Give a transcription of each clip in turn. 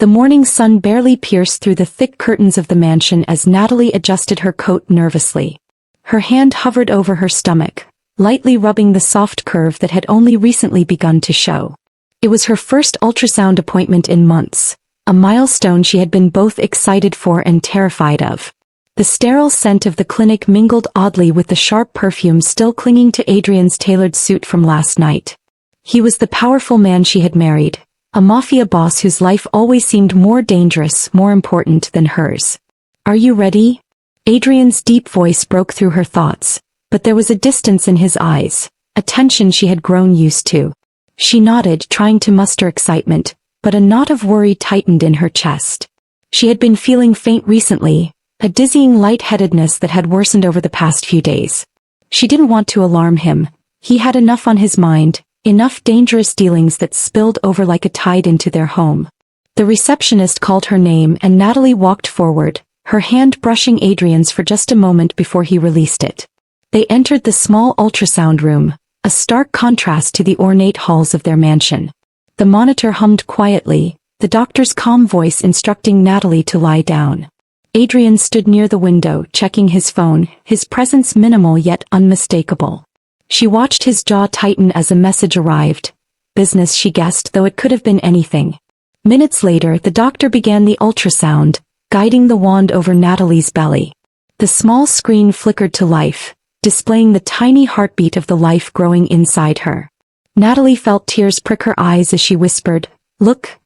The morning sun barely pierced through the thick curtains of the mansion as Natalie adjusted her coat nervously. Her hand hovered over her stomach, lightly rubbing the soft curve that had only recently begun to show. It was her first ultrasound appointment in months, a milestone she had been both excited for and terrified of. The sterile scent of the clinic mingled oddly with the sharp perfume still clinging to Adrien's tailored suit from last night. He was the powerful man she had married, a mafia boss whose life always seemed more dangerous, more important than hers. "Are you ready?" Adrien's deep voice broke through her thoughts, but there was a distance in his eyes, a tension she had grown used to. She nodded, trying to muster excitement, but a knot of worry tightened in her chest. She had been feeling faint recently, a dizzying lightheadedness that had worsened over the past few days. She didn't want to alarm him. He had enough on his mind, enough dangerous dealings that spilled over like a tide into their home. The receptionist called her name and Natalie walked forward, her hand brushing Adrien's for just a moment before he released it. They entered the small ultrasound room, a stark contrast to the ornate halls of their mansion. The monitor hummed quietly, the doctor's calm voice instructing Natalie to lie down. Adrien stood near the window, checking his phone, his presence minimal yet unmistakable. She watched his jaw tighten as a message arrived. Business, she guessed, though it could have been anything. Minutes later, the doctor began the ultrasound, guiding the wand over Natalie's belly. The small screen flickered to life, displaying the tiny heartbeat of the life growing inside her. Natalie felt tears prick her eyes as she whispered, "Look,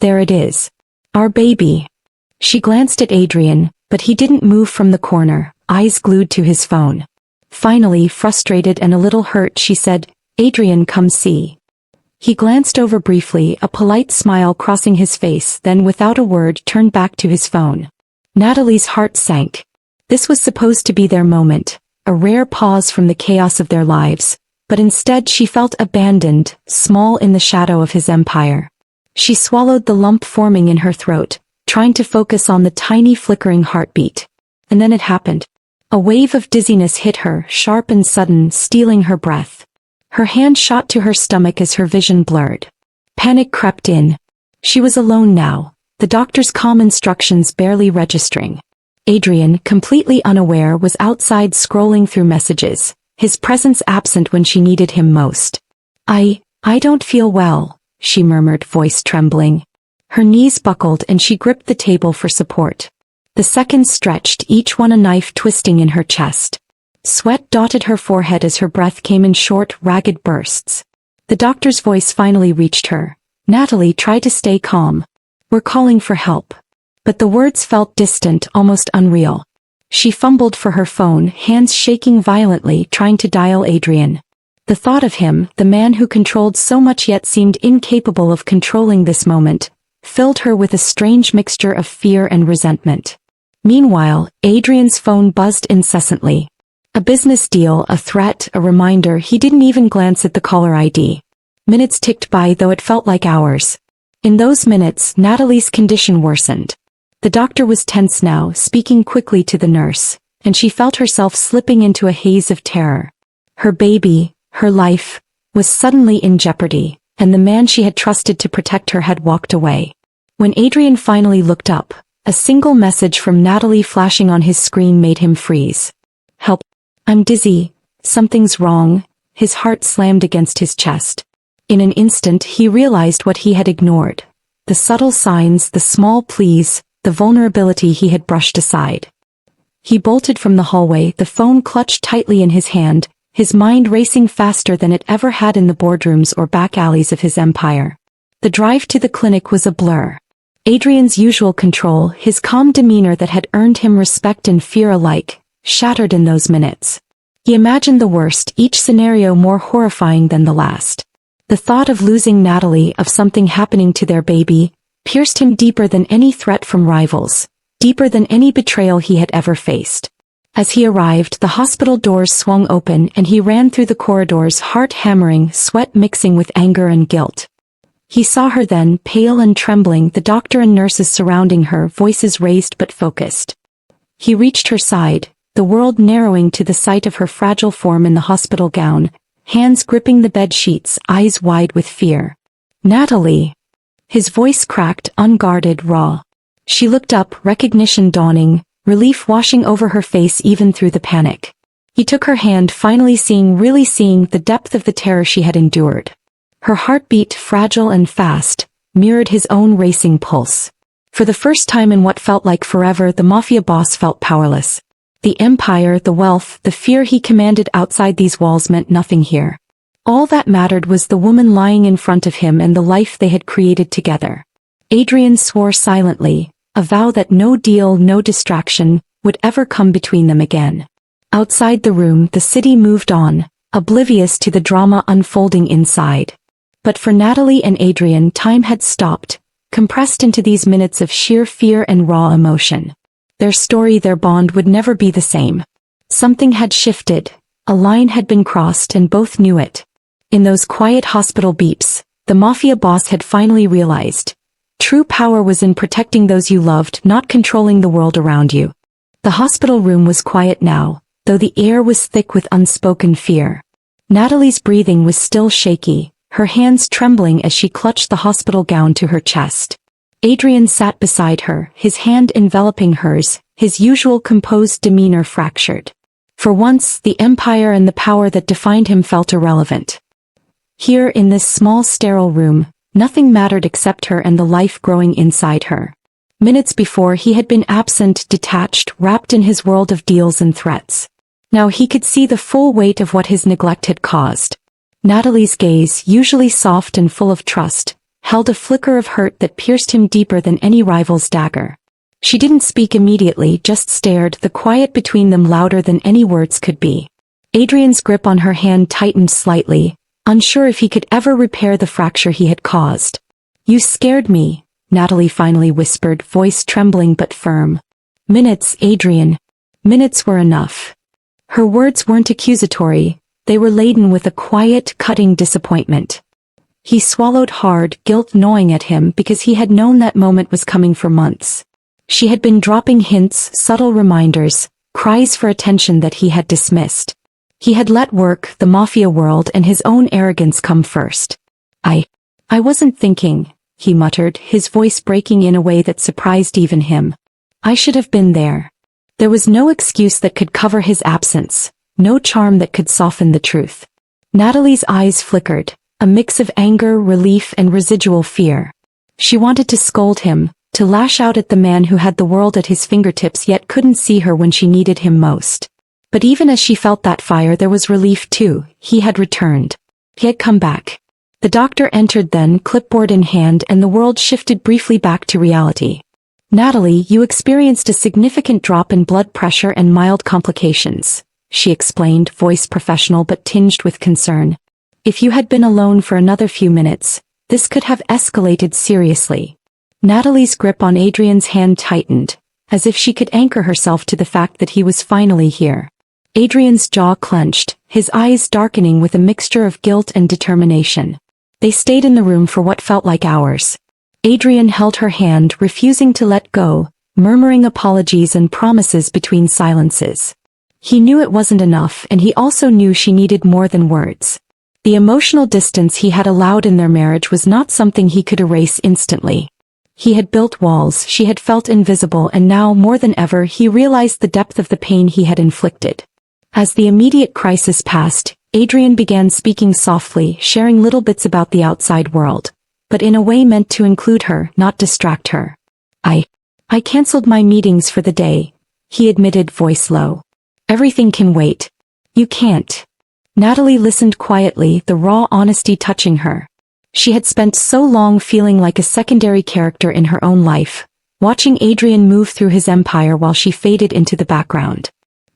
there it is. Our baby." She glanced at Adrien, but he didn't move from the corner, eyes glued to his phone. Finally, frustrated and a little hurt, she said, "Adrien, come see." He glanced over briefly, a polite smile crossing his face, then without a word turned back to his phone. Natalie's heart sank. This was supposed to be their moment, a rare pause from the chaos of their lives, but instead she felt abandoned, small in the shadow of his empire. She swallowed the lump forming in her throat, trying to focus on the tiny flickering heartbeat. And then it happened. A wave of dizziness hit her, sharp and sudden, stealing her breath. Her hand shot to her stomach as her vision blurred. Panic crept in. She was alone now, the doctor's calm instructions barely registering. Adrien, completely unaware, was outside scrolling through messages, his presence absent when she needed him most. I don't feel well," she murmured, voice trembling. Her knees buckled and she gripped the table for support. The seconds stretched, each one a knife twisting in her chest. Sweat dotted her forehead as her breath came in short, ragged bursts. The doctor's voice finally reached her. "Natalie, try to stay calm. We're calling for help." But the words felt distant, almost unreal. She fumbled for her phone, hands shaking violently, trying to dial Adrien. The thought of him, the man who controlled so much yet seemed incapable of controlling this moment, filled her with a strange mixture of fear and resentment. Meanwhile, Adrien's phone buzzed incessantly. A business deal, a threat, a reminder. He didn't even glance at the caller ID. Minutes ticked by, though it felt like hours. In those minutes, Natalie's condition worsened. The doctor was tense now, speaking quickly to the nurse, and she felt herself slipping into a haze of terror. Her baby, her life, was suddenly in jeopardy, and the man she had trusted to protect her had walked away. When Adrien finally looked up, a single message from Natalie flashing on his screen made him freeze. "Help. I'm dizzy. Something's wrong." His heart slammed against his chest. In an instant he realized what he had ignored. The subtle signs, the small pleas, the vulnerability he had brushed aside. He bolted from the hallway, the phone clutched tightly in his hand, his mind racing faster than it ever had in the boardrooms or back alleys of his empire. The drive to the clinic was a blur. Adrien's usual control, his calm demeanor that had earned him respect and fear alike, shattered in those minutes. He imagined the worst, each scenario more horrifying than the last. The thought of losing Natalie, of something happening to their baby, pierced him deeper than any threat from rivals, deeper than any betrayal he had ever faced. As he arrived, the hospital doors swung open and he ran through the corridors, heart hammering, sweat mixing with anger and guilt. He saw her then, pale and trembling, the doctor and nurses surrounding her, voices raised but focused. He reached her side, the world narrowing to the sight of her fragile form in the hospital gown, hands gripping the bed sheets, eyes wide with fear. "Natalie!" His voice cracked, unguarded, raw. She looked up, recognition dawning, relief washing over her face even through the panic. He took her hand, finally really seeing the depth of the terror she had endured. Her heartbeat, fragile and fast, mirrored his own racing pulse. For the first time in what felt like forever, the Mafia boss felt powerless. The empire, the wealth, the fear he commanded outside these walls meant nothing here. All that mattered was the woman lying in front of him and the life they had created together. Adrien swore silently, a vow that no deal, no distraction, would ever come between them again. Outside the room, the city moved on, oblivious to the drama unfolding inside. But for Natalie and Adrien, time had stopped, compressed into these minutes of sheer fear and raw emotion. Their story, their bond would never be the same. Something had shifted, a line had been crossed, and both knew it. In those quiet hospital beeps, the Mafia boss had finally realized. True power was in protecting those you loved, not controlling the world around you. The hospital room was quiet now, though the air was thick with unspoken fear. Natalie's breathing was still shaky, her hands trembling as she clutched the hospital gown to her chest. Adrien sat beside her, his hand enveloping hers, his usual composed demeanor fractured. For once, the empire and the power that defined him felt irrelevant. Here in this small sterile room, nothing mattered except her and the life growing inside her. Minutes before, he had been absent, detached, wrapped in his world of deals and threats. Now he could see the full weight of what his neglect had caused. Natalie's gaze, usually soft and full of trust, held a flicker of hurt that pierced him deeper than any rival's dagger. She didn't speak immediately, just stared, the quiet between them louder than any words could be. Adrien's grip on her hand tightened slightly, unsure if he could ever repair the fracture he had caused. "You scared me," Natalie finally whispered, voice trembling but firm. "Minutes, Adrien. Minutes were enough." Her words weren't accusatory, they were laden with a quiet, cutting disappointment. He swallowed hard, guilt gnawing at him because he had known that moment was coming for months. She had been dropping hints, subtle reminders, cries for attention that he had dismissed. He had let work, the Mafia world, and his own arrogance come first. I wasn't thinking," he muttered, his voice breaking in a way that surprised even him. "I should have been there." There was no excuse that could cover his absence, no charm that could soften the truth. Natalie's eyes flickered, a mix of anger, relief, and residual fear. She wanted to scold him, to lash out at the man who had the world at his fingertips yet couldn't see her when she needed him most. But even as she felt that fire, there was relief too. He had returned. He had come back. The doctor entered then, clipboard in hand, and the world shifted briefly back to reality. "Natalie, you experienced a significant drop in blood pressure and mild complications," she explained, voice professional but tinged with concern. "If you had been alone for another few minutes, this could have escalated seriously." Natalie's grip on Adrien's hand tightened, as if she could anchor herself to the fact that he was finally here. Adrien's jaw clenched, his eyes darkening with a mixture of guilt and determination. They stayed in the room for what felt like hours. Adrien held her hand, refusing to let go, murmuring apologies and promises between silences. He knew it wasn't enough, and he also knew she needed more than words. The emotional distance he had allowed in their marriage was not something he could erase instantly. He had built walls, she had felt invisible, and now, more than ever, he realized the depth of the pain he had inflicted. As the immediate crisis passed, Adrien began speaking softly, sharing little bits about the outside world, but in a way meant to include her, not distract her. I canceled my meetings for the day," he admitted, voice low. "Everything can wait." "You can't." Natalie listened quietly, the raw honesty touching her. She had spent so long feeling like a secondary character in her own life, watching Adrien move through his empire while she faded into the background.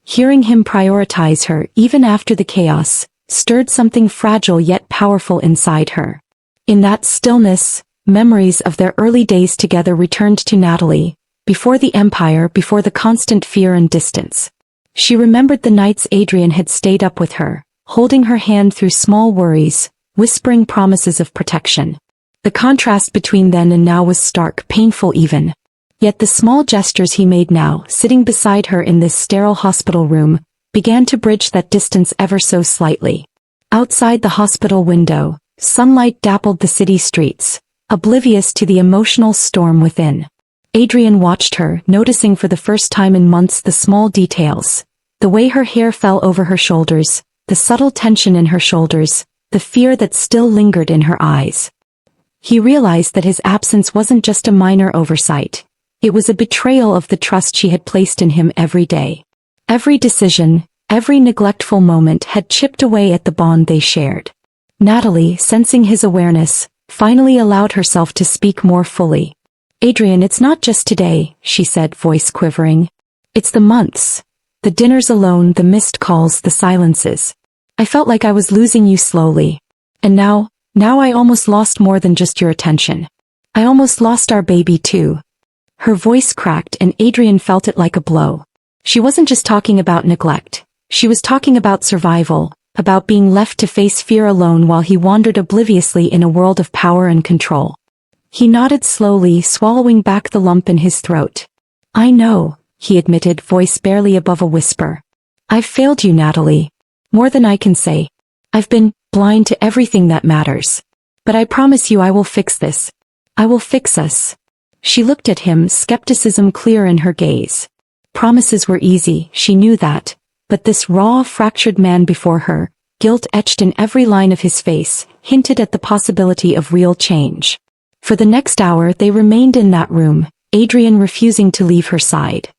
Hearing him prioritize her, even after the chaos, stirred something fragile yet powerful inside her. In that stillness, memories of their early days together returned to Natalie, before the empire, before the constant fear and distance. She remembered the nights Adrien had stayed up with her, holding her hand through small worries, whispering promises of protection. The contrast between then and now was stark, painful even. Yet the small gestures he made now, sitting beside her in this sterile hospital room, began to bridge that distance ever so slightly. Outside the hospital window, sunlight dappled the city streets, oblivious to the emotional storm within. Adrien watched her, noticing for the first time in months the small details. The way her hair fell over her shoulders, the subtle tension in her shoulders, the fear that still lingered in her eyes. He realized that his absence wasn't just a minor oversight. It was a betrayal of the trust she had placed in him every day. Every decision, every neglectful moment had chipped away at the bond they shared. Natalie, sensing his awareness, finally allowed herself to speak more fully. "Adrien, it's not just today," she said, voice quivering. "It's the months. The dinners alone, the missed calls, the silences. I felt like I was losing you slowly. And now I almost lost more than just your attention. I almost lost our baby too." Her voice cracked and Adrien felt it like a blow. She wasn't just talking about neglect. She was talking about survival, about being left to face fear alone while he wandered obliviously in a world of power and control. He nodded slowly, swallowing back the lump in his throat. "I know," he admitted, voice barely above a whisper. "I've failed you, Natalie. More than I can say. I've been blind to everything that matters. But I promise you I will fix this. I will fix us." She looked at him, skepticism clear in her gaze. Promises were easy, she knew that. But this raw, fractured man before her, guilt etched in every line of his face, hinted at the possibility of real change. For the next hour they remained in that room, Adrien refusing to leave her side.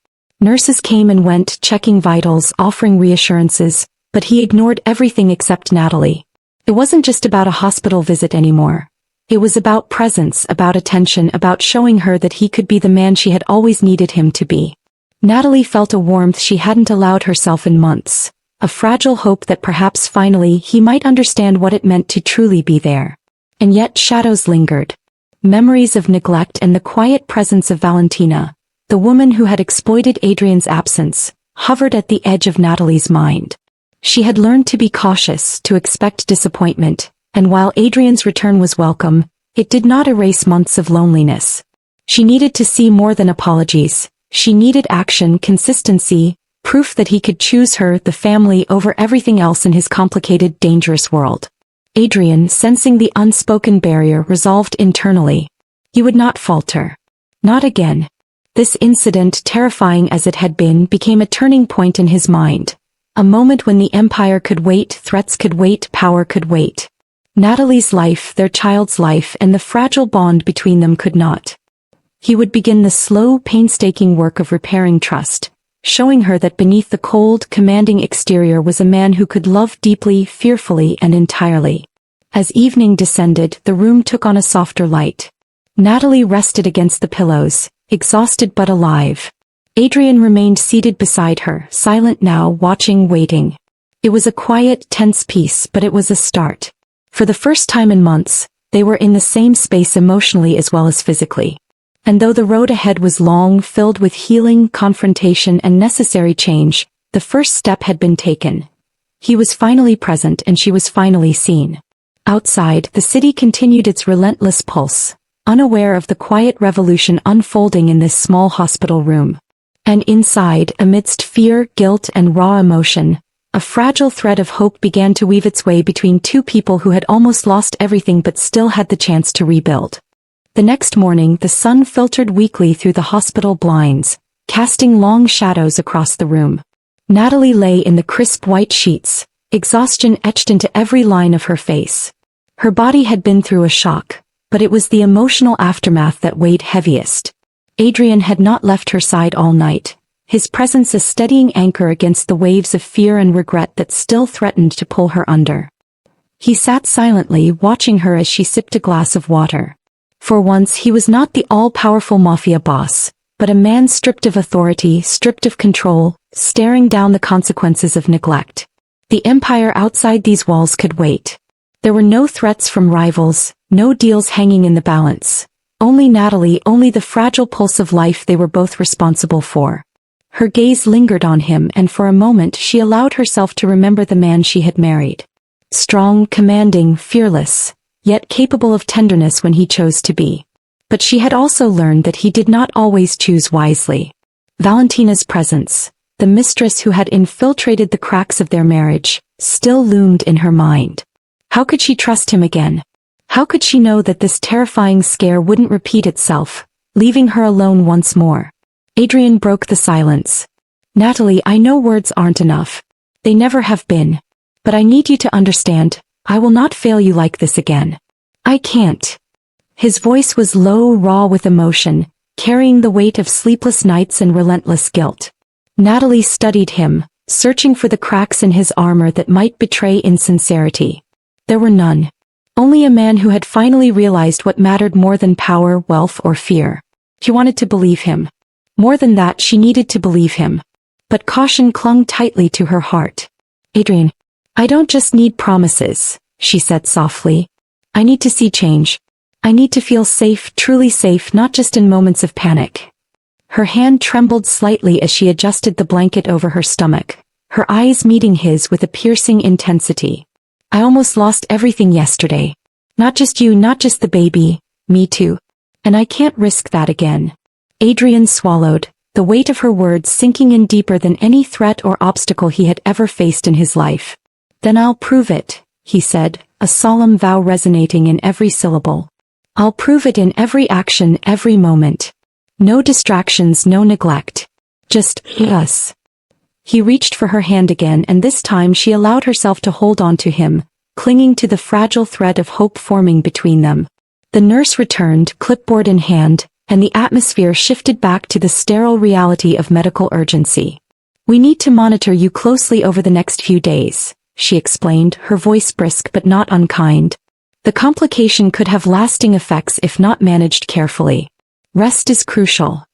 Nurses came and went, checking vitals, offering reassurances, but he ignored everything except Natalie. It wasn't just about a hospital visit anymore. It was about presence, about attention, about showing her that he could be the man she had always needed him to be. Natalie felt a warmth she hadn't allowed herself in months, a fragile hope that perhaps finally he might understand what it meant to truly be there. And yet shadows lingered. Memories of neglect and the quiet presence of Valentina, the woman who had exploited Adrien's absence, hovered at the edge of Natalie's mind. She had learned to be cautious, to expect disappointment, and while Adrien's return was welcome, it did not erase months of loneliness. She needed to see more than apologies. She needed action, consistency, proof that he could choose her, the family, over everything else in his complicated, dangerous world. Adrien, sensing the unspoken barrier, resolved internally. He would not falter. Not again. This incident, terrifying as it had been, became a turning point in his mind. A moment when the empire could wait, threats could wait, power could wait. Natalie's life, their child's life, and the fragile bond between them could not. He would begin the slow, painstaking work of repairing trust, showing her that beneath the cold, commanding exterior was a man who could love deeply, fearfully, and entirely. As evening descended, the room took on a softer light. Natalie rested against the pillows, exhausted but alive. Adrien remained seated beside her, silent now, watching, waiting. It was a quiet, tense peace, but it was a start. For the first time in months, they were in the same space emotionally as well as physically. And though the road ahead was long, filled with healing, confrontation, and necessary change, the first step had been taken. He was finally present and she was finally seen. Outside, the city continued its relentless pulse, unaware of the quiet revolution unfolding in this small hospital room. And inside, amidst fear, guilt, and raw emotion, a fragile thread of hope began to weave its way between two people who had almost lost everything but still had the chance to rebuild. The next morning, the sun filtered weakly through the hospital blinds, casting long shadows across the room. Natalie lay in the crisp white sheets, exhaustion etched into every line of her face. Her body had been through a shock, but it was the emotional aftermath that weighed heaviest. Adrien had not left her side all night, his presence a steadying anchor against the waves of fear and regret that still threatened to pull her under. He sat silently, watching her as she sipped a glass of water. For once he was not the all-powerful Mafia boss, but a man stripped of authority, stripped of control, staring down the consequences of neglect. The empire outside these walls could wait. There were no threats from rivals, no deals hanging in the balance. Only Natalie, only the fragile pulse of life they were both responsible for. Her gaze lingered on him and for a moment she allowed herself to remember the man she had married. Strong, commanding, fearless, yet capable of tenderness when he chose to be. But she had also learned that he did not always choose wisely. Valentina's presence, the mistress who had infiltrated the cracks of their marriage, still loomed in her mind. How could she trust him again? How could she know that this terrifying scare wouldn't repeat itself, leaving her alone once more? Adrien broke the silence. Natalie, I know words aren't enough. They never have been. But I need you to understand, I will not fail you like this again. I can't. His voice was low, raw with emotion, carrying the weight of sleepless nights and relentless guilt. Natalie studied him, searching for the cracks in his armor that might betray insincerity. There were none. Only a man who had finally realized what mattered more than power, wealth, or fear. She wanted to believe him. More than that, she needed to believe him. But caution clung tightly to her heart. Adrien, I don't just need promises, she said softly. I need to see change. I need to feel safe, truly safe, not just in moments of panic. Her hand trembled slightly as she adjusted the blanket over her stomach, her eyes meeting his with a piercing intensity. I almost lost everything yesterday. Not just you, not just the baby, me too. And I can't risk that again. Adrien swallowed, the weight of her words sinking in deeper than any threat or obstacle he had ever faced in his life. Then I'll prove it, he said, a solemn vow resonating in every syllable. I'll prove it in every action, every moment. No distractions, no neglect. Just us. He reached for her hand again, and this time she allowed herself to hold on to him, clinging to the fragile thread of hope forming between them. The nurse returned, clipboard in hand, and the atmosphere shifted back to the sterile reality of medical urgency. We need to monitor you closely over the next few days, she explained, her voice brisk but not unkind. The complication could have lasting effects if not managed carefully. Rest is crucial.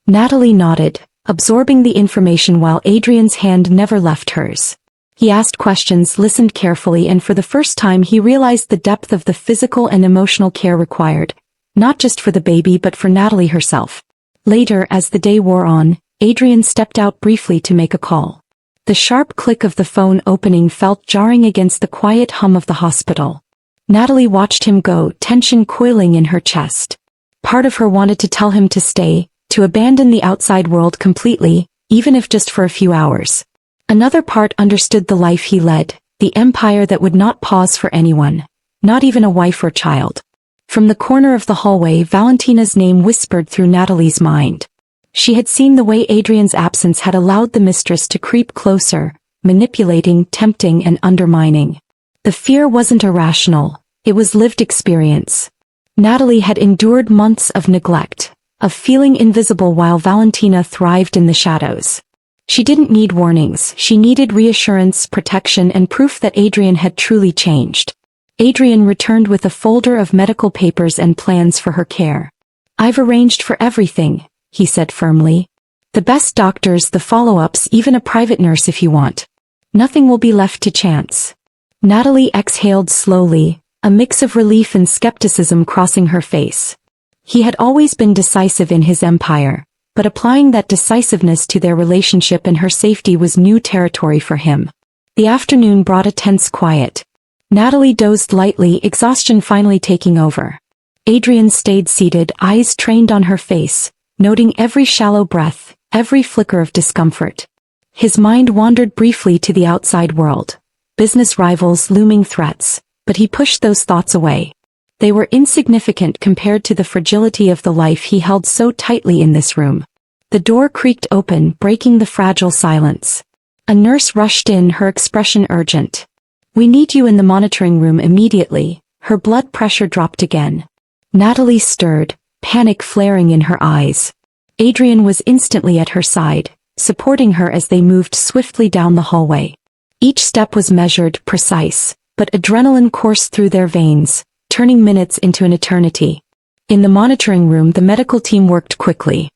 Natalie nodded, absorbing the information while Adrien's hand never left hers. He asked questions, listened carefully, and for the first time he realized the depth of the physical and emotional care required, not just for the baby but for Natalie herself. Later, as the day wore on, Adrien stepped out briefly to make a call. The sharp click of the phone opening felt jarring against the quiet hum of the hospital. Natalie watched him go, tension coiling in her chest. Part of her wanted to tell him to stay, to abandon the outside world completely, even if just for a few hours. Another part understood the life he led, the empire that would not pause for anyone, not even a wife or child. From the corner of the hallway, Valentina's name whispered through Natalie's mind. She had seen the way Adrien's absence had allowed the mistress to creep closer, manipulating, tempting, and undermining. The fear wasn't irrational, it was lived experience. Natalie had endured months of neglect, of feeling invisible while Valentina thrived in the shadows. She didn't need warnings, she needed reassurance, protection, and proof that Adrien had truly changed. Adrien returned with a folder of medical papers and plans for her care. I've arranged for everything, he said firmly. The best doctors, the follow-ups, even a private nurse if you want. Nothing will be left to chance. Natalie exhaled slowly, a mix of relief and skepticism crossing her face. He had always been decisive in his empire, but applying that decisiveness to their relationship and her safety was new territory for him. The afternoon brought a tense quiet. Natalie dozed lightly, exhaustion finally taking over. Adrien stayed seated, eyes trained on her face, noting every shallow breath, every flicker of discomfort. His mind wandered briefly to the outside world. Business rivals, looming threats, but he pushed those thoughts away. They were insignificant compared to the fragility of the life he held so tightly in this room. The door creaked open, breaking the fragile silence. A nurse rushed in, her expression urgent. We need you in the monitoring room immediately. Her blood pressure dropped again. Natalie stirred, panic flaring in her eyes. Adrien was instantly at her side, supporting her as they moved swiftly down the hallway. Each step was measured, precise, but adrenaline coursed through their veins, turning minutes into an eternity. In the monitoring room, the medical team worked quickly.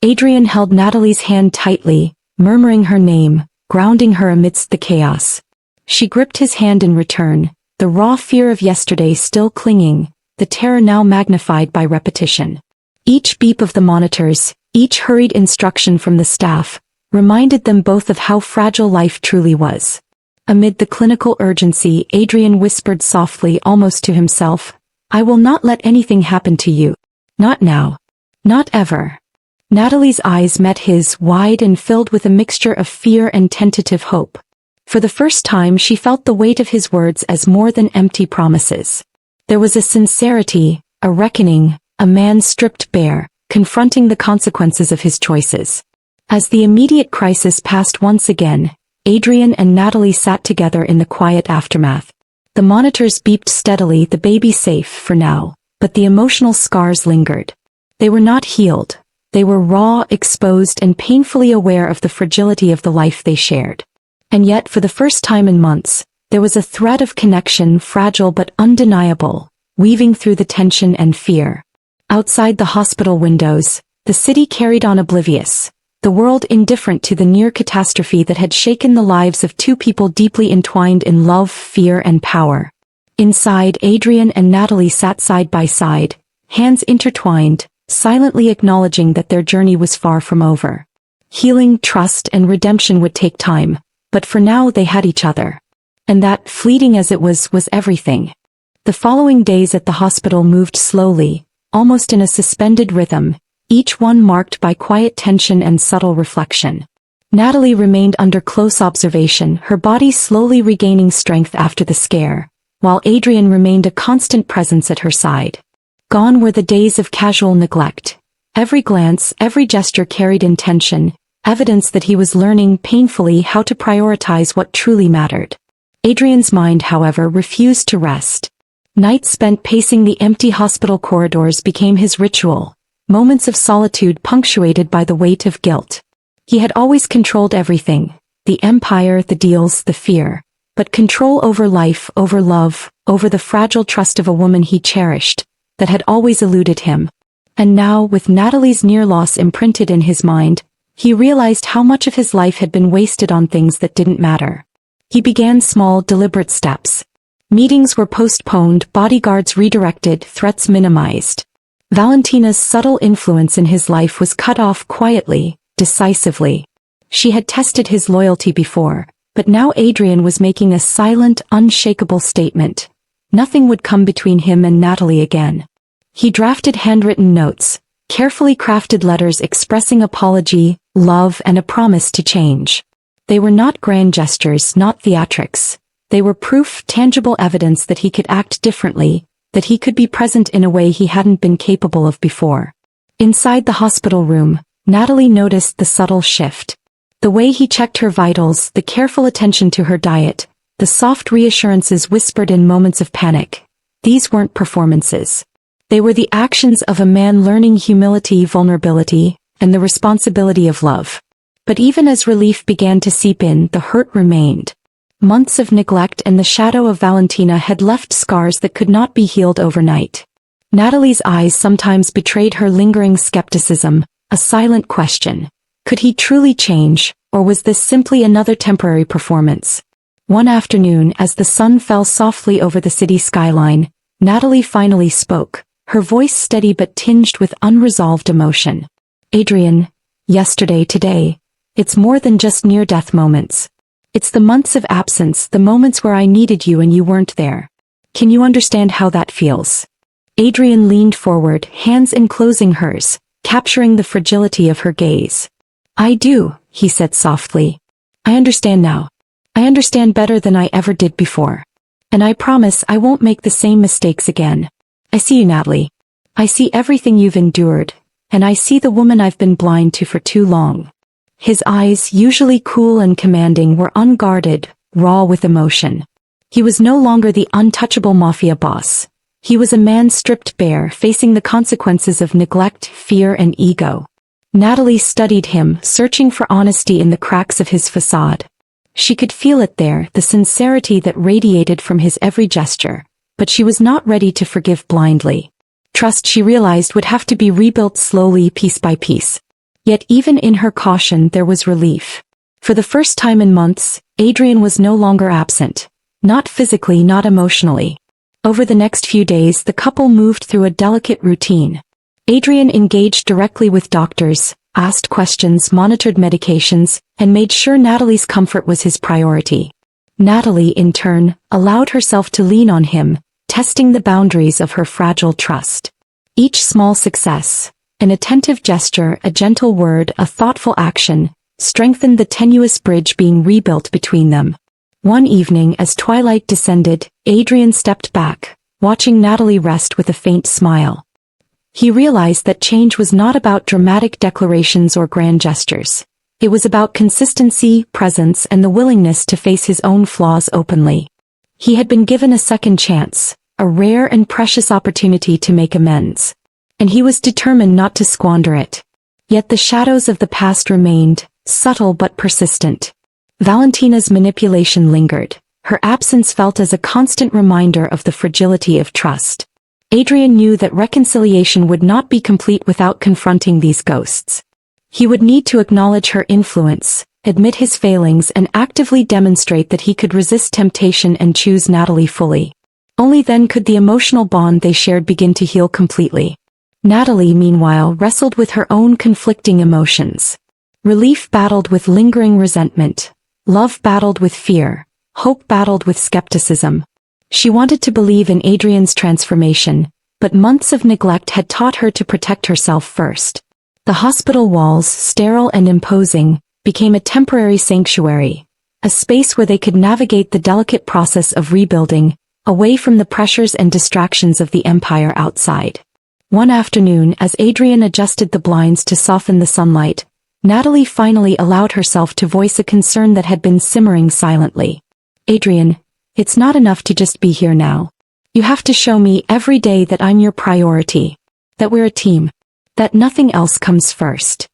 Adrien held Natalie's hand tightly, murmuring her name, grounding her amidst the chaos. She gripped his hand in return, the raw fear of yesterday still clinging, the terror now magnified by repetition. Each beep of the monitors, each hurried instruction from the staff, reminded them both of how fragile life truly was. Amid the clinical urgency, Adrien whispered softly, almost to himself, I will not let anything happen to you. Not now. Not ever. Natalie's eyes met his, wide and filled with a mixture of fear and tentative hope. For the first time she felt the weight of his words as more than empty promises. There was a sincerity, a reckoning, a man stripped bare, confronting the consequences of his choices. As the immediate crisis passed once again, Adrien and Natalie sat together in the quiet aftermath. The monitors beeped steadily, the baby safe for now, but the emotional scars lingered. They were not healed. They were raw, exposed, and painfully aware of the fragility of the life they shared. And yet, for the first time in months, there was a thread of connection, fragile but undeniable, weaving through the tension and fear. Outside the hospital windows, the city carried on oblivious, the world indifferent to the near catastrophe that had shaken the lives of two people deeply entwined in love, fear, and power. Inside, Adrien and Natalie sat side by side, hands intertwined, silently acknowledging that their journey was far from over. Healing, trust, and redemption would take time, but for now they had each other. And that, fleeting as it was everything. The following days at the hospital moved slowly, almost in a suspended rhythm, each one marked by quiet tension and subtle reflection. Natalie remained under close observation, her body slowly regaining strength after the scare, while Adrien remained a constant presence at her side. Gone were the days of casual neglect. Every glance, every gesture carried intention, evidence that he was learning painfully how to prioritize what truly mattered. Adrien's mind, however, refused to rest. Nights spent pacing the empty hospital corridors became his ritual, moments of solitude punctuated by the weight of guilt. He had always controlled everything, the empire, the deals, the fear. But control over life, over love, over the fragile trust of a woman he cherished, that had always eluded him. And now, with Natalie's near loss imprinted in his mind, he realized how much of his life had been wasted on things that didn't matter. He began small, deliberate steps. Meetings were postponed, bodyguards redirected, threats minimized. Valentina's subtle influence in his life was cut off quietly, decisively. She had tested his loyalty before, but now Adrien was making a silent, unshakable statement. Nothing would come between him and Natalie again. He drafted handwritten notes, carefully crafted letters expressing apology, love, and a promise to change. They were not grand gestures, not theatrics. They were proof, tangible evidence that he could act differently, that he could be present in a way he hadn't been capable of before. Inside the hospital room, Natalie noticed the subtle shift. The way he checked her vitals, the careful attention to her diet, the soft reassurances whispered in moments of panic. These weren't performances. They were the actions of a man learning humility, vulnerability, and the responsibility of love. But even as relief began to seep in, the hurt remained. Months of neglect and the shadow of Valentina had left scars that could not be healed overnight. Natalie's eyes sometimes betrayed her lingering skepticism, a silent question. Could he truly change, or was this simply another temporary performance? One afternoon, as the sun fell softly over the city skyline, Natalie finally spoke, her voice steady but tinged with unresolved emotion. Adrien, yesterday, today, it's more than just near-death moments. It's the months of absence, the moments where I needed you and you weren't there. Can you understand how that feels? Adrien leaned forward, hands enclosing hers, capturing the fragility of her gaze. I do, he said softly. I understand now. I understand better than I ever did before. And I promise I won't make the same mistakes again. I see you, Natalie. I see everything you've endured, and I see the woman I've been blind to for too long. His eyes, usually cool and commanding, were unguarded, raw with emotion. He was no longer the untouchable Mafia boss. He was a man stripped bare, facing the consequences of neglect, fear, and ego. Natalie studied him, searching for honesty in the cracks of his facade. She could feel it there, the sincerity that radiated from his every gesture, but she was not ready to forgive blindly. Trust, she realized, would have to be rebuilt slowly, piece by piece. Yet even in her caution there was relief. For the first time in months, Adrien was no longer absent. Not physically, not emotionally. Over the next few days the couple moved through a delicate routine. Adrien engaged directly with doctors, asked questions, monitored medications, and made sure Natalie's comfort was his priority. Natalie, in turn, allowed herself to lean on him, testing the boundaries of her fragile trust. Each small success, an attentive gesture, a gentle word, a thoughtful action, strengthened the tenuous bridge being rebuilt between them. One evening, as twilight descended, Adrien stepped back, watching Natalie rest with a faint smile. He realized that change was not about dramatic declarations or grand gestures. It was about consistency, presence, and the willingness to face his own flaws openly. He had been given a second chance, a rare and precious opportunity to make amends. And he was determined not to squander it. Yet the shadows of the past remained, subtle but persistent. Valentina's manipulation lingered, her absence felt as a constant reminder of the fragility of trust. Adrien knew that reconciliation would not be complete without confronting these ghosts. He would need to acknowledge her influence, admit his failings, and actively demonstrate that he could resist temptation and choose Natalie fully. Only then could the emotional bond they shared begin to heal completely. Natalie, meanwhile, wrestled with her own conflicting emotions. Relief battled with lingering resentment. Love battled with fear. Hope battled with skepticism. She wanted to believe in Adrien's transformation, but months of neglect had taught her to protect herself first. The hospital walls, sterile and imposing, became a temporary sanctuary, a space where they could navigate the delicate process of rebuilding, away from the pressures and distractions of the empire outside. One afternoon, as Adrien adjusted the blinds to soften the sunlight, Natalie finally allowed herself to voice a concern that had been simmering silently. Adrien, it's not enough to just be here now. You have to show me every day that I'm your priority, that we're a team, that nothing else comes first.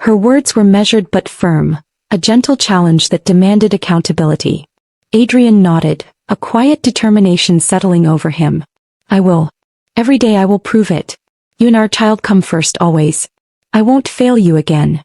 Her words were measured but firm, a gentle challenge that demanded accountability. Adrien nodded, a quiet determination settling over him. I will. Every day I will prove it. You and our child come first always. I won't fail you again.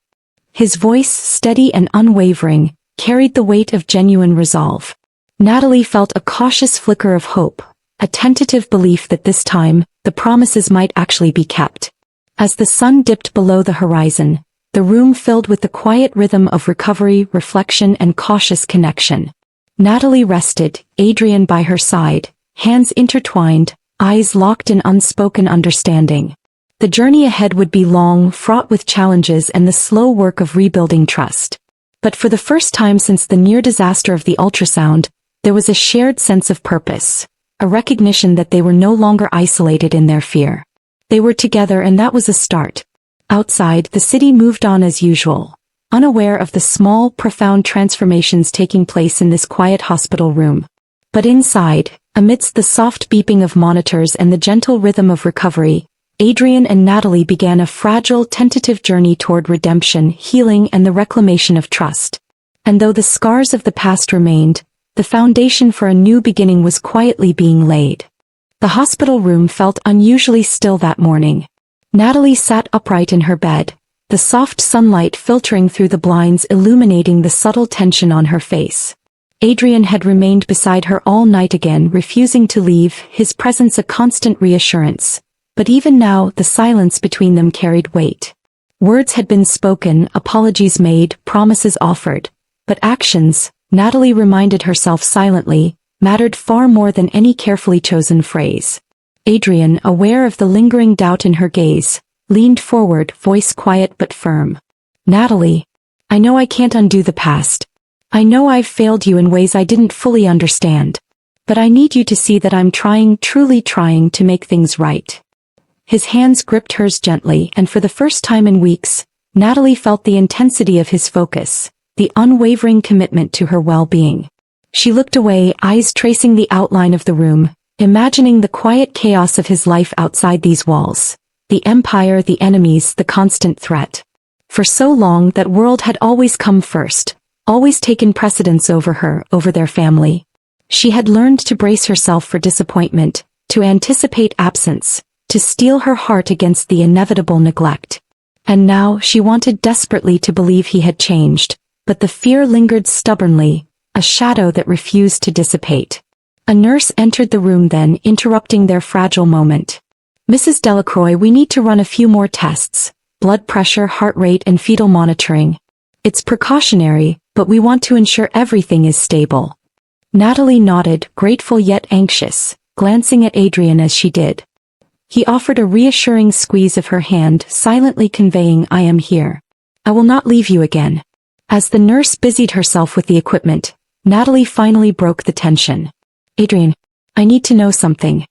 His voice, steady and unwavering, carried the weight of genuine resolve. Natalie felt a cautious flicker of hope, a tentative belief that this time, the promises might actually be kept. As the sun dipped below the horizon, the room filled with the quiet rhythm of recovery, reflection, and cautious connection. Natalie rested, Adrien by her side, hands intertwined, eyes locked in unspoken understanding. The journey ahead would be long, fraught with challenges and the slow work of rebuilding trust. But for the first time since the near disaster of the ultrasound, there was a shared sense of purpose, a recognition that they were no longer isolated in their fear. They were together, and that was a start. Outside, the city moved on as usual, unaware of the small, profound transformations taking place in this quiet hospital room. But inside, amidst the soft beeping of monitors and the gentle rhythm of recovery, Adrien and Natalie began a fragile, tentative journey toward redemption, healing, and the reclamation of trust. And though the scars of the past remained, the foundation for a new beginning was quietly being laid. The hospital room felt unusually still that morning. Natalie sat upright in her bed, the soft sunlight filtering through the blinds illuminating the subtle tension on her face. Adrien had remained beside her all night again, refusing to leave, his presence a constant reassurance. But even now, the silence between them carried weight. Words had been spoken, apologies made, promises offered. But actions, Natalie reminded herself silently, mattered far more than any carefully chosen phrase. Adrien, aware of the lingering doubt in her gaze, leaned forward, voice quiet but firm. Natalie, I know I can't undo the past. I know I've failed you in ways I didn't fully understand. But I need you to see that I'm trying, truly trying to make things right. His hands gripped hers gently, and for the first time in weeks, Natalie felt the intensity of his focus, the unwavering commitment to her well-being. She looked away, eyes tracing the outline of the room, imagining the quiet chaos of his life outside these walls, the empire, the enemies, the constant threat. For so long, that world had always come first, always taken precedence over her, over their family. She had learned to brace herself for disappointment, to anticipate absence, to steel her heart against the inevitable neglect. And now she wanted desperately to believe he had changed, but the fear lingered stubbornly, a shadow that refused to dissipate. A nurse entered the room then, interrupting their fragile moment. Mrs. Delacroix, we need to run a few more tests, blood pressure, heart rate, and fetal monitoring. It's precautionary, but we want to ensure everything is stable. Natalie nodded, grateful yet anxious, glancing at Adrien as she did. He offered a reassuring squeeze of her hand, silently conveying, I am here. I will not leave you again. As the nurse busied herself with the equipment, Natalie finally broke the tension. Adrien, I need to know something.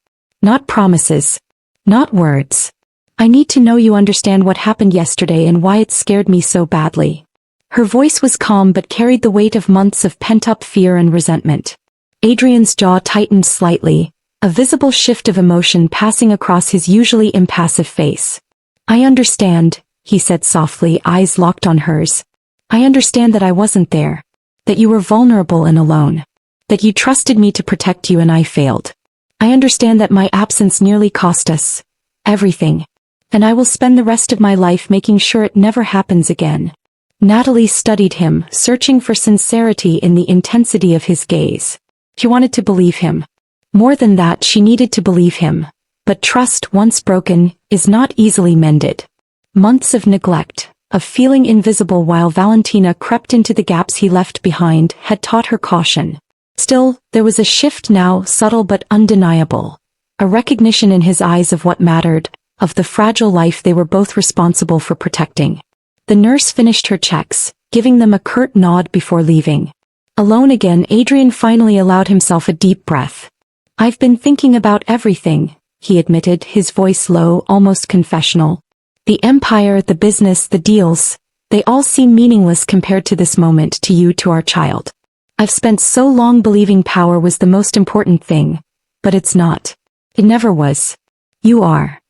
Not promises. Not words. I need to know you understand what happened yesterday and why it scared me so badly. Her voice was calm but carried the weight of months of pent-up fear and resentment. Adrien's jaw tightened slightly, a visible shift of emotion passing across his usually impassive face. I understand, he said softly, eyes locked on hers. I understand that I wasn't there. That you were vulnerable and alone. That you trusted me to protect you and I failed. I understand that my absence nearly cost us everything. And I will spend the rest of my life making sure it never happens again. Natalie studied him, searching for sincerity in the intensity of his gaze. She wanted to believe him. More than that, she needed to believe him. But trust, once broken, is not easily mended. Months of neglect, of feeling invisible while Valentina crept into the gaps he left behind, had taught her caution. Still, there was a shift now, subtle but undeniable. A recognition in his eyes of what mattered, of the fragile life they were both responsible for protecting. The nurse finished her checks, giving them a curt nod before leaving. Alone again, Adrien finally allowed himself a deep breath. I've been thinking about everything, he admitted, his voice low, almost confessional. The empire, the business, the deals, they all seem meaningless compared to this moment, to you, to our child. I've spent so long believing power was the most important thing, but it's not. It never was. You are.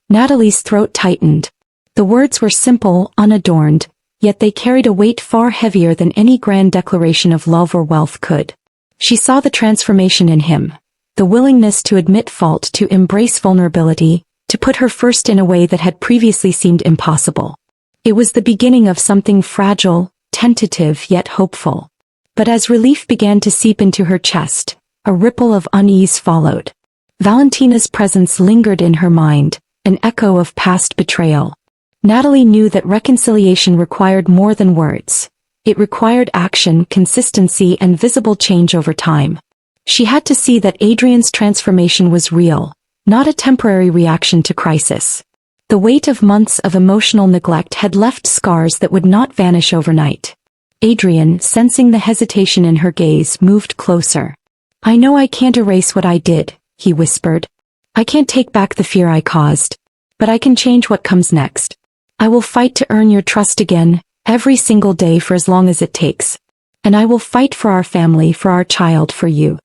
Natalie's throat tightened. The words were simple, unadorned, yet they carried a weight far heavier than any grand declaration of love or wealth could. She saw the transformation in him, the willingness to admit fault, to embrace vulnerability, to put her first in a way that had previously seemed impossible. It was the beginning of something fragile, tentative yet hopeful. But as relief began to seep into her chest, a ripple of unease followed. Valentina's presence lingered in her mind, an echo of past betrayal. Natalie knew that reconciliation required more than words. It required action, consistency, and visible change over time. She had to see that Adrien's transformation was real, not a temporary reaction to crisis. The weight of months of emotional neglect had left scars that would not vanish overnight. Adrien, sensing the hesitation in her gaze, moved closer. I know I can't erase what I did, he whispered. I can't take back the fear I caused. But I can change what comes next. I will fight to earn your trust again, every single day for as long as it takes. And I will fight for our family, for our child, for you.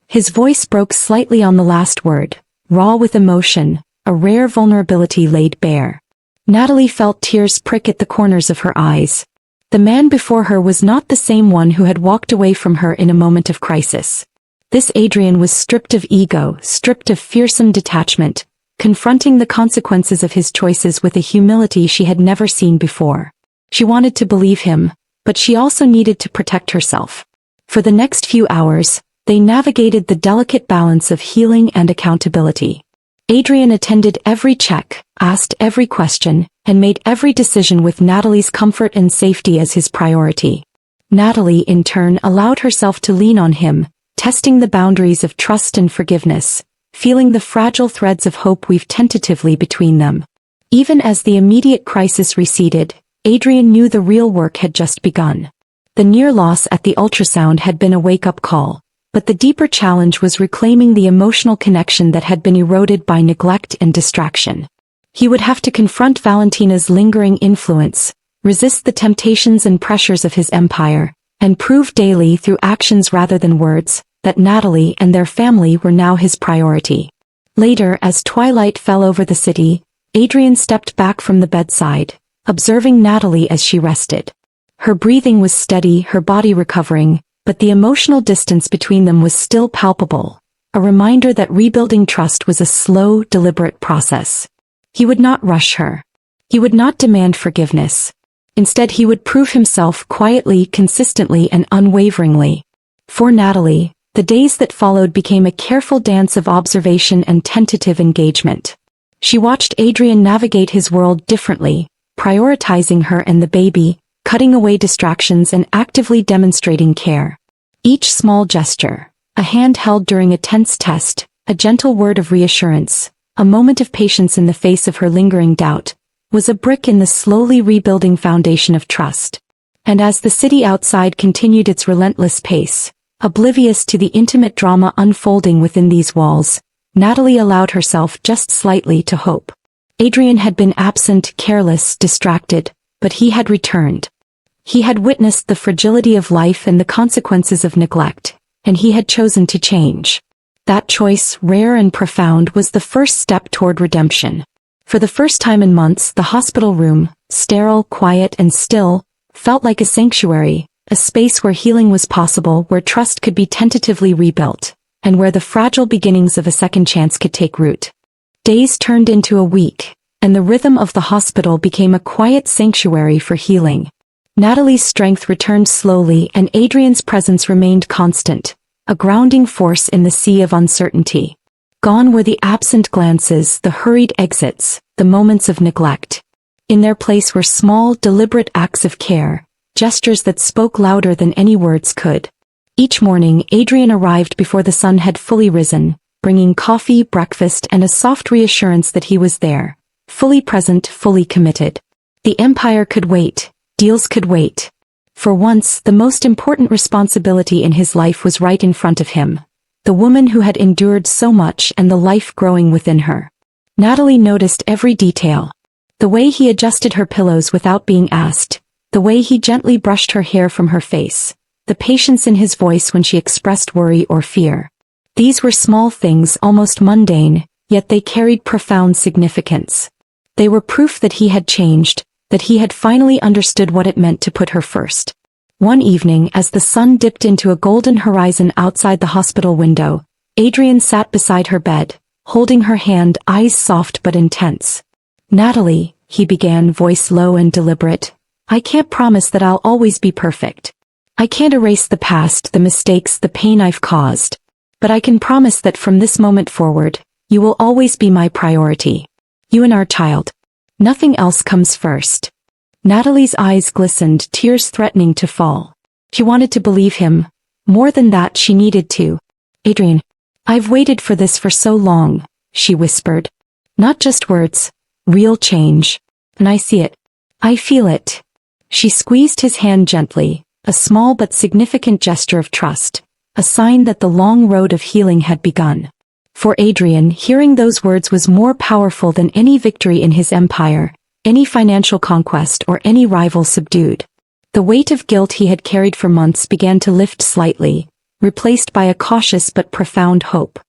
His voice broke slightly on the last word, raw with emotion, a rare vulnerability laid bare. Natalie felt tears prick at the corners of her eyes. The man before her was not the same one who had walked away from her in a moment of crisis. This Adrien was stripped of ego, stripped of fearsome detachment, confronting the consequences of his choices with a humility she had never seen before. She wanted to believe him, but she also needed to protect herself. For the next few hours, they navigated the delicate balance of healing and accountability. Adrien attended every check, asked every question, and made every decision with Natalie's comfort and safety as his priority. Natalie, in turn, allowed herself to lean on him, testing the boundaries of trust and forgiveness, feeling the fragile threads of hope weave tentatively between them. Even as the immediate crisis receded, Adrien knew the real work had just begun. The near loss at the ultrasound had been a wake-up call, but the deeper challenge was reclaiming the emotional connection that had been eroded by neglect and distraction. He would have to confront Valentina's lingering influence, resist the temptations and pressures of his empire, and prove daily through actions rather than words, that Natalie and their family were now his priority. Later, as twilight fell over the city, Adrien stepped back from the bedside, observing Natalie as she rested. Her breathing was steady, her body recovering, but the emotional distance between them was still palpable, a reminder that rebuilding trust was a slow, deliberate process. He would not rush her. He would not demand forgiveness. Instead, he would prove himself quietly, consistently, and unwaveringly. For Natalie, the days that followed became a careful dance of observation and tentative engagement. She watched Adrien navigate his world differently, prioritizing her and the baby, cutting away distractions and actively demonstrating care. Each small gesture, a hand held during a tense test, a gentle word of reassurance, a moment of patience in the face of her lingering doubt, was a brick in the slowly rebuilding foundation of trust. And as the city outside continued its relentless pace, oblivious to the intimate drama unfolding within these walls, Natalie allowed herself just slightly to hope. Adrien had been absent, careless, distracted, but he had returned. He had witnessed the fragility of life and the consequences of neglect, and he had chosen to change. That choice, rare and profound, was the first step toward redemption. For the first time in months, the hospital room, sterile, quiet, and still, felt like a sanctuary, a space where healing was possible, where trust could be tentatively rebuilt, and where the fragile beginnings of a second chance could take root. Days turned into a week, and the rhythm of the hospital became a quiet sanctuary for healing. Natalie's strength returned slowly, and Adrien's presence remained constant, a grounding force in the sea of uncertainty. Gone were the absent glances, the hurried exits, the moments of neglect. In their place were small, deliberate acts of care, gestures that spoke louder than any words could. Each morning, Adrien arrived before the sun had fully risen, bringing coffee, breakfast, and a soft reassurance that he was there, fully present, fully committed. The empire could wait, deals could wait. For once, the most important responsibility in his life was right in front of him. The woman who had endured so much and the life growing within her. Natalie noticed every detail. The way he adjusted her pillows without being asked, the way he gently brushed her hair from her face, the patience in his voice when she expressed worry or fear. These were small things, almost mundane, yet they carried profound significance. They were proof that he had changed, that he had finally understood what it meant to put her first. One evening, as the sun dipped into a golden horizon outside the hospital window, Adrien sat beside her bed, holding her hand, eyes soft but intense. "Natalie," he began, voice low and deliberate, "I can't promise that I'll always be perfect. I can't erase the past, the mistakes, the pain I've caused. But I can promise that from this moment forward, you will always be my priority. You and our child. Nothing else comes first." Natalie's eyes glistened, tears threatening to fall. She wanted to believe him. More than that, she needed to. "Adrien, I've waited for this for so long," she whispered. "Not just words, real change. And I see it. I feel it." She squeezed his hand gently, a small but significant gesture of trust, a sign that the long road of healing had begun. For Adrien, hearing those words was more powerful than any victory in his empire, any financial conquest, or any rival subdued. The weight of guilt he had carried for months began to lift slightly, replaced by a cautious but profound hope.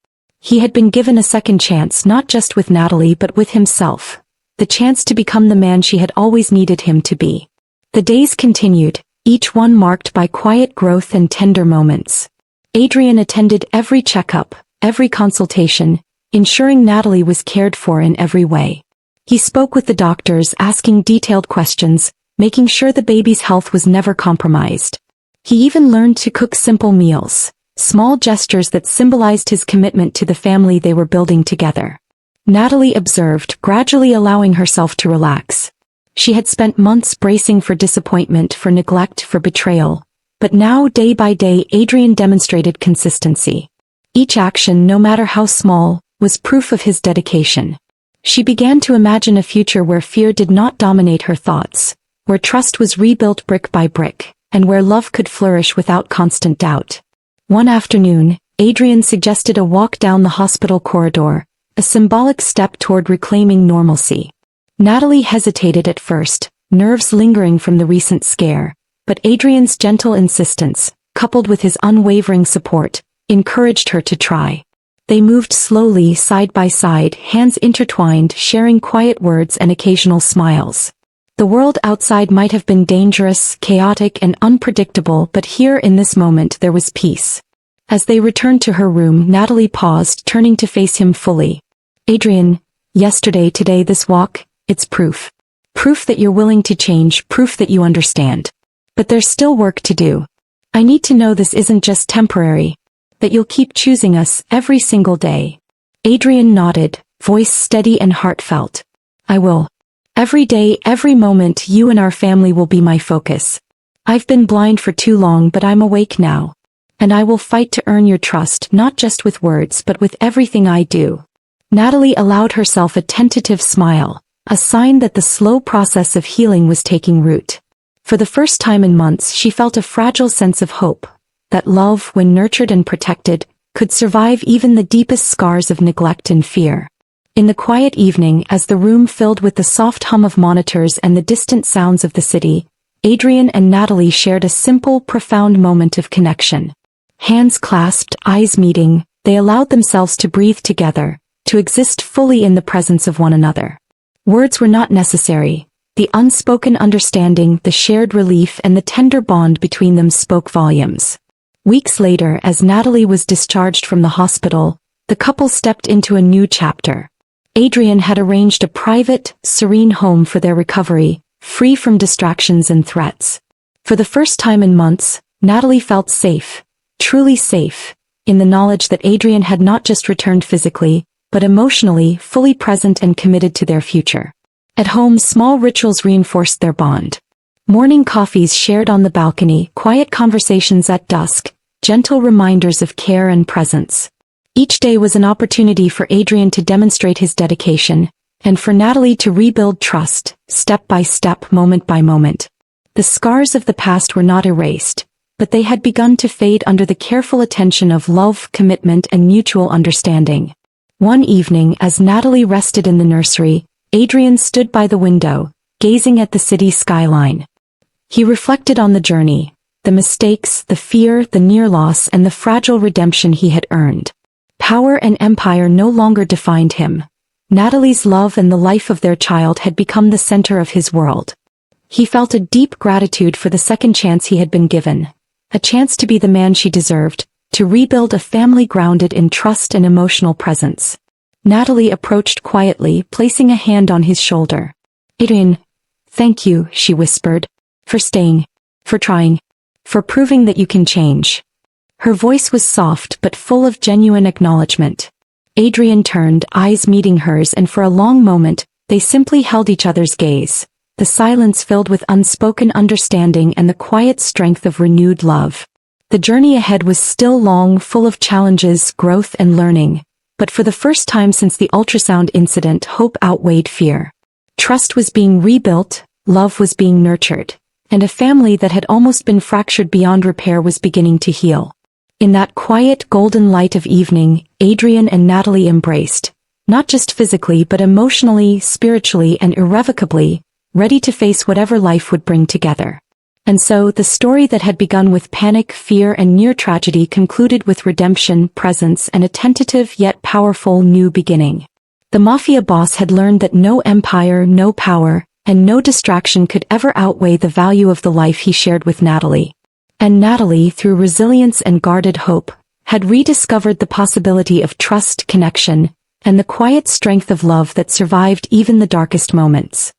He had been given a second chance, not just with Natalie but with himself, the chance to become the man she had always needed him to be. The days continued, each one marked by quiet growth and tender moments. Adrien attended every checkup, every consultation, ensuring Natalie was cared for in every way. He spoke with the doctors, asking detailed questions, making sure the baby's health was never compromised. He even learned to cook simple meals, small gestures that symbolized his commitment to the family they were building together. Natalie observed, gradually allowing herself to relax. She had spent months bracing for disappointment, for neglect, for betrayal. But now, day by day, Adrien demonstrated consistency. Each action, no matter how small, was proof of his dedication. She began to imagine a future where fear did not dominate her thoughts, where trust was rebuilt brick by brick, and where love could flourish without constant doubt. One afternoon, Adrien suggested a walk down the hospital corridor, a symbolic step toward reclaiming normalcy. Natalie hesitated at first, nerves lingering from the recent scare, but Adrien's gentle insistence, coupled with his unwavering support, encouraged her to try. They moved slowly, side by side, hands intertwined, sharing quiet words and occasional smiles. The world outside might have been dangerous, chaotic, and unpredictable, but here in this moment there was peace. As they returned to her room, Natalie paused, turning to face him fully. "Adrien, yesterday, today, this walk, it's proof. Proof that you're willing to change, proof that you understand. But there's still work to do. I need to know this isn't just temporary. That you'll keep choosing us every single day." Adrien nodded, voice steady and heartfelt. "I will. Every day, every moment, you and our family will be my focus. I've been blind for too long, but I'm awake now. And I will fight to earn your trust, not just with words but with everything I do." Natalie allowed herself a tentative smile, a sign that the slow process of healing was taking root. For the first time in months, she felt a fragile sense of hope. That love, when nurtured and protected, could survive even the deepest scars of neglect and fear. In the quiet evening, as the room filled with the soft hum of monitors and the distant sounds of the city, Adrien and Natalie shared a simple, profound moment of connection. Hands clasped, eyes meeting, they allowed themselves to breathe together, to exist fully in the presence of one another. Words were not necessary. The unspoken understanding, the shared relief, and the tender bond between them spoke volumes. Weeks later, as Natalie was discharged from the hospital, the couple stepped into a new chapter. Adrien had arranged a private, serene home for their recovery, free from distractions and threats. For the first time in months, Natalie felt safe, truly safe, in the knowledge that Adrien had not just returned physically, but emotionally, fully present and committed to their future. At home, small rituals reinforced their bond. Morning coffees shared on the balcony, quiet conversations at dusk, gentle reminders of care and presence. Each day was an opportunity for Adrien to demonstrate his dedication, and for Natalie to rebuild trust, step by step, moment by moment. The scars of the past were not erased, but they had begun to fade under the careful attention of love, commitment, and mutual understanding. One evening, as Natalie rested in the nursery, Adrien stood by the window, gazing at the city skyline. He reflected on the journey, the mistakes, the fear, the near loss, and the fragile redemption he had earned. Power and empire no longer defined him. Natalie's love and the life of their child had become the center of his world. He felt a deep gratitude for the second chance he had been given, a chance to be the man she deserved, to rebuild a family grounded in trust and emotional presence. Natalie approached quietly, placing a hand on his shoulder. "Adrien, thank you," she whispered, "for staying, for trying, for proving that you can change." Her voice was soft but full of genuine acknowledgement. Adrien turned, eyes meeting hers, and for a long moment, they simply held each other's gaze, the silence filled with unspoken understanding and the quiet strength of renewed love. The journey ahead was still long, full of challenges, growth, and learning, but for the first time since the ultrasound incident, hope outweighed fear. Trust was being rebuilt, love was being nurtured, and a family that had almost been fractured beyond repair was beginning to heal. In that quiet, golden light of evening, Adrien and Natalie embraced, not just physically but emotionally, spiritually, and irrevocably, ready to face whatever life would bring together. And so, the story that had begun with panic, fear, and near tragedy concluded with redemption, presence, and a tentative yet powerful new beginning. The Mafia boss had learned that no empire, no power, and no distraction could ever outweigh the value of the life he shared with Natalie. And Natalie, through resilience and guarded hope, had rediscovered the possibility of trust, connection, and the quiet strength of love that survived even the darkest moments.